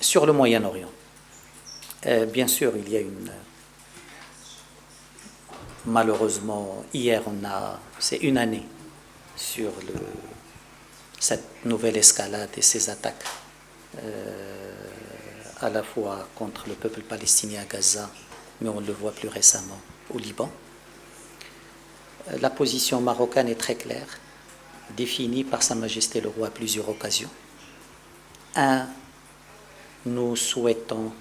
Sur le Moyen-Orient, bien sûr, il y a malheureusement, hier, c'est une année sur cette nouvelle escalade et ces attaques, à la fois contre le peuple palestinien à Gaza, mais on le voit plus récemment au Liban. La position marocaine est très claire, définie par Sa Majesté le Roi à plusieurs occasions. Nous souhaitons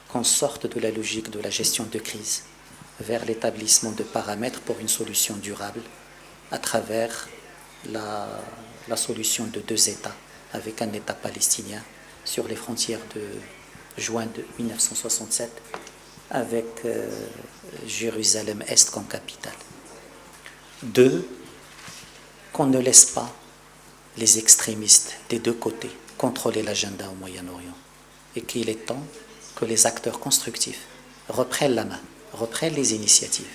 qu'on sorte de la logique de la gestion de crise vers l'établissement de paramètres pour une solution durable à travers la solution de 2 États, avec un État palestinien sur les frontières de juin de 1967, avec Jérusalem-Est comme capitale. 2, qu'on ne laisse pas les extrémistes des 2 côtés contrôler l'agenda au Moyen-Orient, et qu'il est temps que les acteurs constructifs reprennent la main, reprennent les initiatives,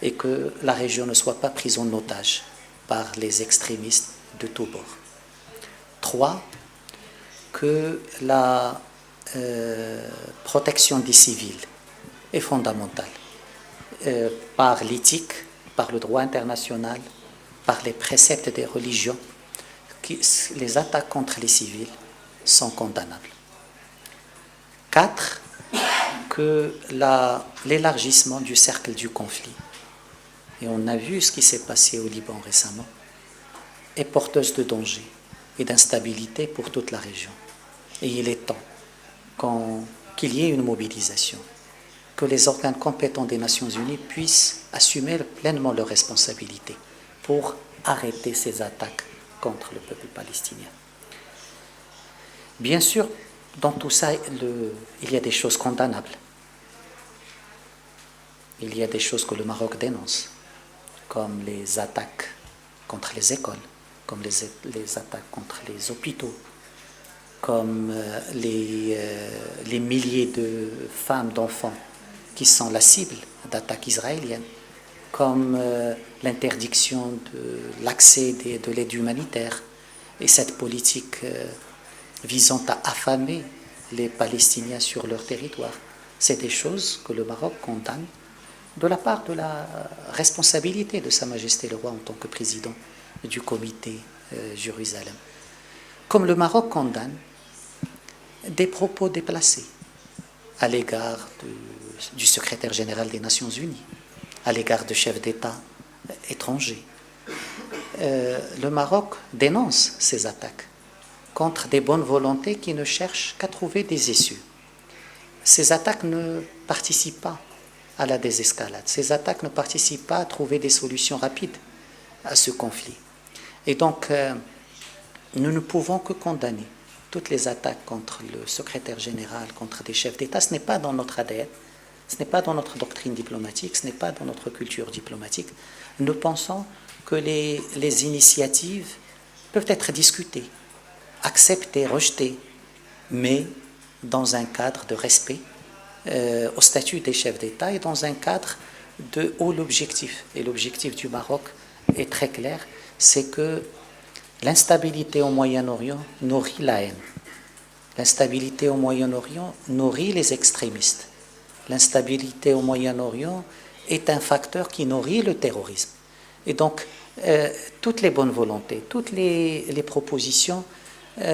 et que la région ne soit pas prise en otage par les extrémistes de tous bords. 3, que la protection des civils est fondamentale par l'éthique, par le droit international, par les préceptes des religions. Les attaques contre les civils sont condamnables. 4, que l'élargissement du cercle du conflit, et on a vu ce qui s'est passé au Liban récemment, est porteuse de danger et d'instabilité pour toute la région. Et il est temps qu'il y ait une mobilisation, que les organes compétents des Nations Unies puissent assumer pleinement leurs responsabilités pour arrêter ces attaques contre le peuple palestinien. Bien sûr, dans tout ça, il y a des choses condamnables. Il y a des choses que le Maroc dénonce, comme les attaques contre les écoles, comme les attaques contre les hôpitaux, comme les milliers de femmes, d'enfants qui sont la cible d'attaques israéliennes, comme l'interdiction de l'accès de l'aide humanitaire et cette politique visant à affamer les Palestiniens sur leur territoire. C'est des choses que le Maroc condamne de la part de la responsabilité de Sa Majesté le Roi en tant que président du comité Jérusalem. Comme le Maroc condamne des propos déplacés à l'égard du secrétaire général des Nations Unies, à l'égard de chefs d'État étrangers. Le Maroc dénonce ces attaques contre des bonnes volontés qui ne cherchent qu'à trouver des issues. Ces attaques ne participent pas à la désescalade. Ces attaques ne participent pas à trouver des solutions rapides à ce conflit. Et donc, nous ne pouvons que condamner toutes les attaques contre le secrétaire général, contre des chefs d'État. Ce n'est pas dans notre ADN, ce n'est pas dans notre doctrine diplomatique, ce n'est pas dans notre culture diplomatique. Nous pensons que les initiatives peuvent être discutées, acceptées, rejetées, mais dans un cadre de respect au statut des chefs d'État et dans un cadre de haut l'objectif. Et l'objectif du Maroc est très clair, c'est que l'instabilité au Moyen-Orient nourrit la haine. L'instabilité au Moyen-Orient nourrit les extrémistes. L'instabilité au Moyen-Orient est un facteur qui nourrit le terrorisme. Et donc, toutes les bonnes volontés, toutes les propositions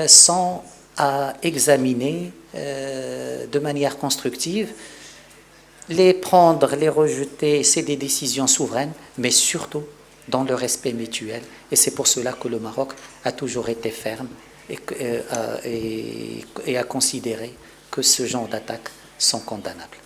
sont à examiner de manière constructive. Les prendre, les rejeter, c'est des décisions souveraines, mais surtout dans le respect mutuel. Et c'est pour cela que le Maroc a toujours été ferme et a considéré que ce genre d'attaques sont condamnables.